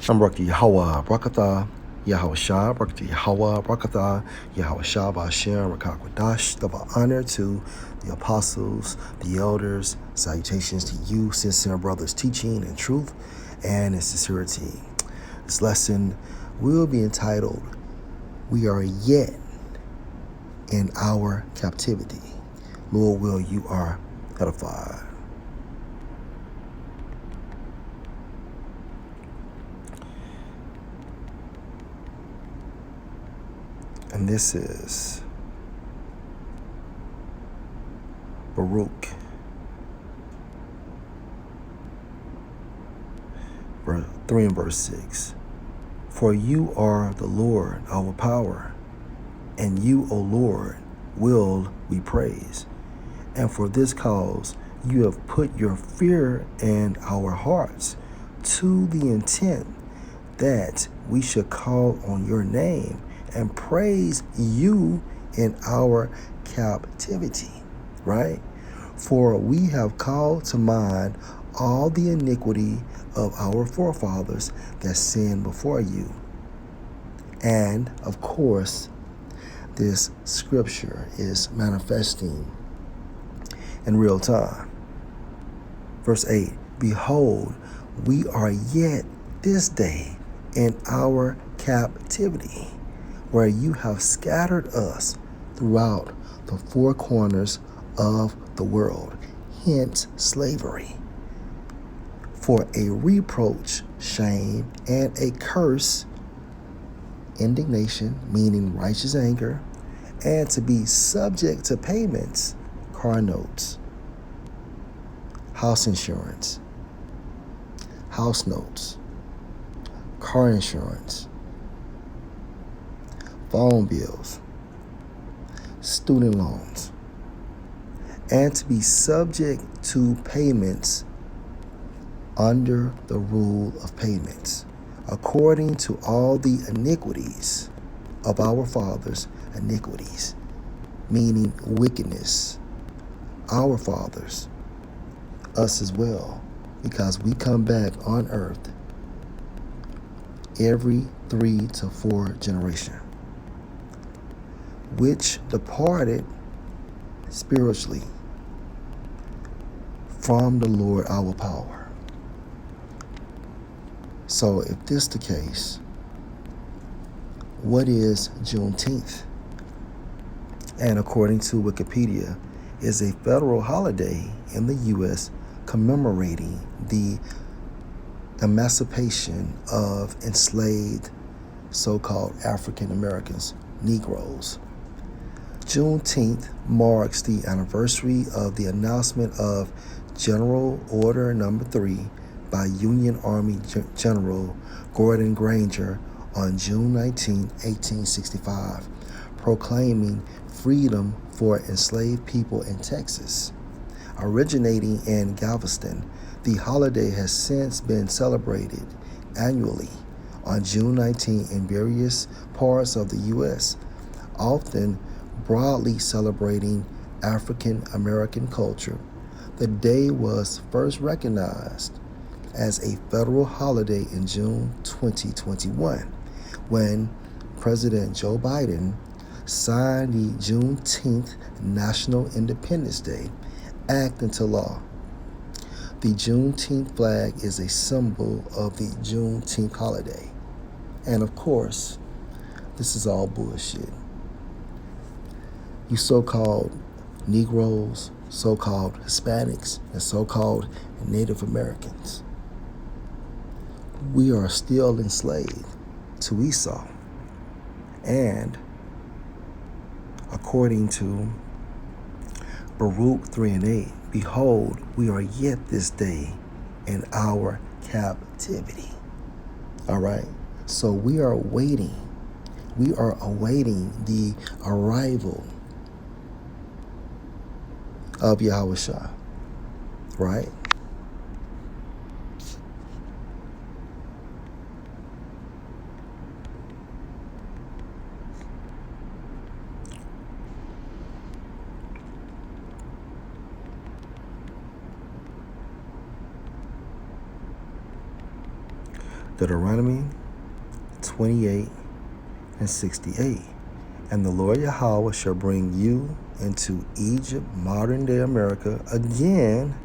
I'm Barak Yahweh Brakatha, Yahweh Shah, Barak Yahweh Brakatha, Yahweh Shah Bashem, Rakakwadash. Double honor to the apostles, the elders. Salutations to you, sincere brothers, teaching in truth and in sincerity. This lesson will be entitled, We Are Yet in Our Captivity. Lord will, you are edified. And this is Baruch 3 and verse 6. For you are the Lord, our power, and you, O Lord, will we praise. And for this cause you have put your fear in our hearts, to the intent that we should call on your name and praise you in our captivity, right? For we have called to mind all the iniquity of our forefathers that sinned before you. And of course, this scripture is manifesting in real time. Verse 8, behold, we are yet this day in our captivity, where you have scattered us throughout the four corners of the world, hence slavery, for a reproach, shame, and a curse, indignation, meaning righteous anger, and to be subject to payments, car notes, house insurance, house notes, car insurance, phone bills, student loans, and to be subject to payments under the rule of payments, according to all the iniquities of our fathers' iniquities, meaning wickedness, our fathers, us as well, because we come back on earth every 3 to 4 generation, which departed spiritually from the Lord our power. So if this is the case, what is Juneteenth? And according to Wikipedia, is a federal holiday in the U.S. commemorating the emancipation of enslaved so-called African Americans, Negroes. Juneteenth marks the anniversary of the announcement of General Order No. 3 by Union Army General Gordon Granger on June 19, 1865, proclaiming freedom for enslaved people in Texas. Originating in Galveston, the holiday has since been celebrated annually on June 19 in various parts of the U.S., often broadly celebrating African American culture. The day was first recognized as a federal holiday in June 2021, when President Joe Biden signed the Juneteenth National Independence Day Act into law. The Juneteenth flag is a symbol of the Juneteenth holiday. And of course, this is all bullshit. You so-called Negroes, so-called Hispanics, and so-called Native Americans, we are still enslaved to Esau. And according to Baruch 3 and 8, behold, we are yet this day in our captivity. All right. So we are awaiting the arrival of Yahweh Shah, right? Deuteronomy 28 and 68. And the Lord Yahweh shall bring you into Egypt, modern day America, again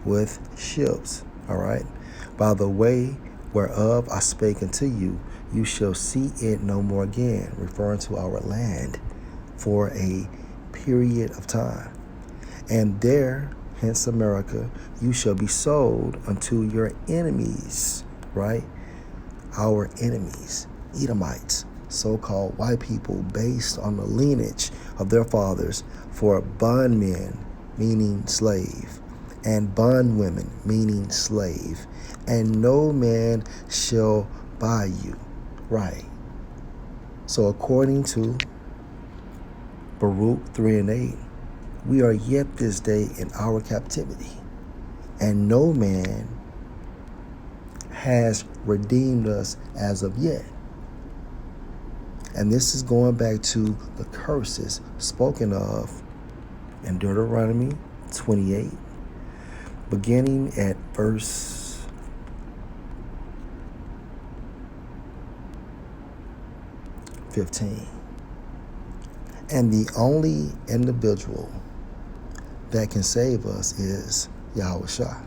with ships. All right. By the way whereof I spake unto you, you shall see it no more again, referring to our land for a period of time. And there, hence America, you shall be sold unto your enemies, right? Our enemies, Edomites, so-called white people based on the lineage of their fathers, for bondmen, meaning slave, and bondwomen, meaning slave, and no man shall buy you, right? So according to Baruch 3 and 8, we are yet this day in our captivity, and no man has redeemed us as of yet. And this is going back to the curses spoken of in Deuteronomy 28, beginning at verse 15. And the only individual that can save us is Yahweh Shah.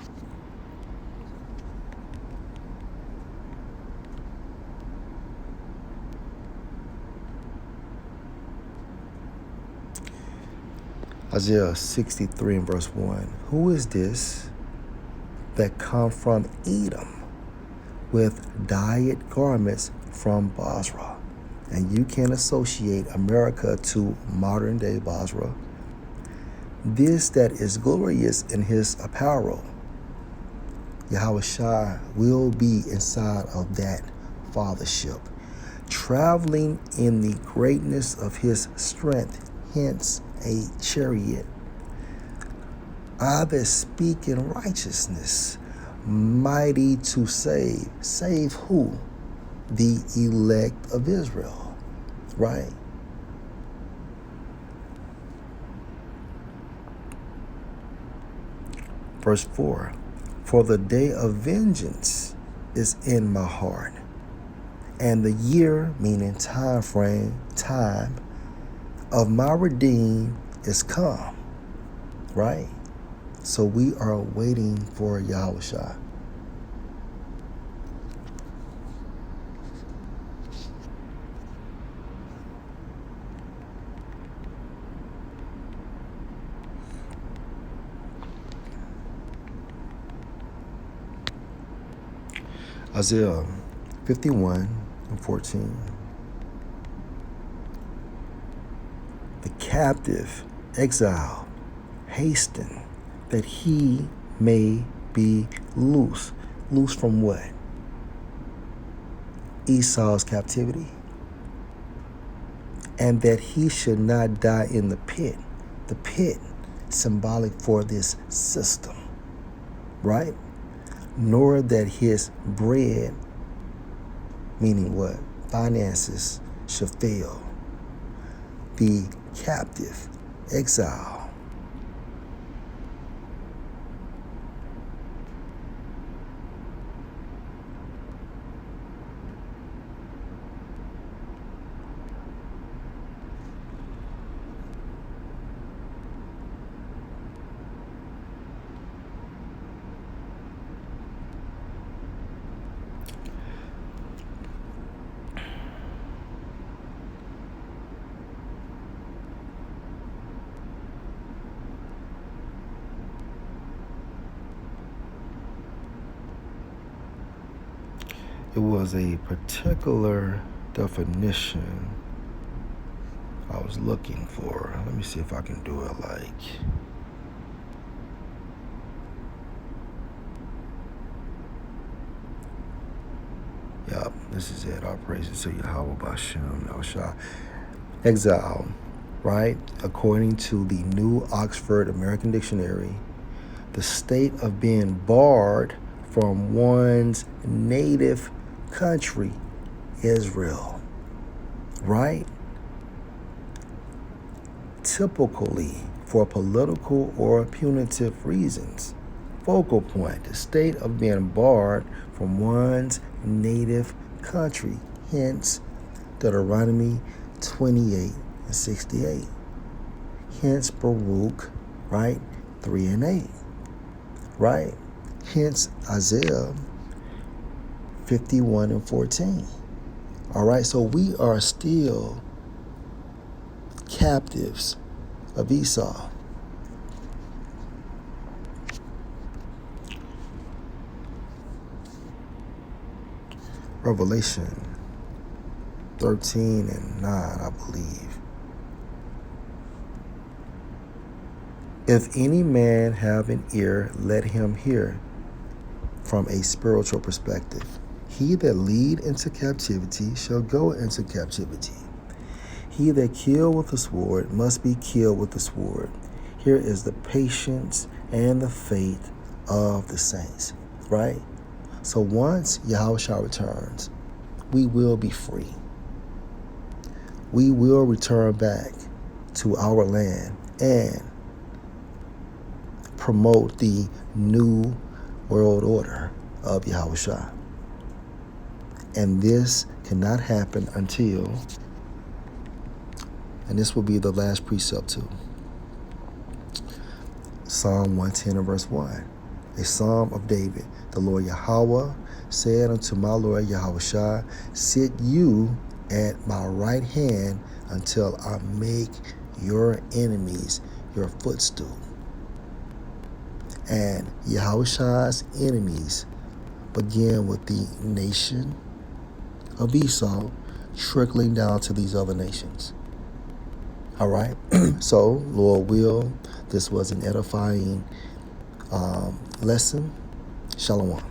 Isaiah 63 and verse 1. Who is this that come from Edom with dyed garments from Basra? And you can associate America to modern day Basra. This that is glorious in his apparel, Yahweh Shai will be inside of that fathership, traveling in the greatness of his strength, hence a chariot. I that speak in righteousness, mighty to save. Save who? The elect of Israel, right? Verse 4, for the day of vengeance is in my heart, and the year, meaning time frame, time, of my redeem is come, right? So we are waiting for Yahweh Shai. Isaiah 51 and 14. The captive exile hasten that he may be loose. Loose from what? Esau's captivity. And that he should not die in the pit. The pit, symbolic for this system, right? Nor that his bread, meaning what? Finances, should fail. The captive, exile. It was a particular definition I was looking for. Let me see if I can do it like. Yup, this is it. All praises to Yahweh Bashem, Yahushua. Exile, right? According to the New Oxford American Dictionary, the state of being barred from one's native country, Israel, right? Typically for political or punitive reasons. Focal point, the state of being barred from from one's native country. Hence, Deuteronomy 28:68. Hence, Baruch, right? 3:8, right? Hence, Isaiah 51:14. All right, so we are still captives of Esau. Revelation 13:9, I believe. If any man have an ear, let him hear from a spiritual perspective. He that lead into captivity shall go into captivity. He that kill with the sword must be killed with the sword. Here is the patience and the faith of the saints, right? So once Yahushua returns, we will be free. We will return back to our land and promote the new world order of Yahushua. And this cannot happen until, and this will be the last precept too, Psalm 110 and verse 1, a psalm of David. The Lord Yahweh said unto my Lord Yahushua, sit you at my right hand until I make your enemies your footstool. And Yahushua's enemies begin with the nation of Esau, trickling down to these other nations. All right. So, Lord will, this was an edifying lesson. Shalom.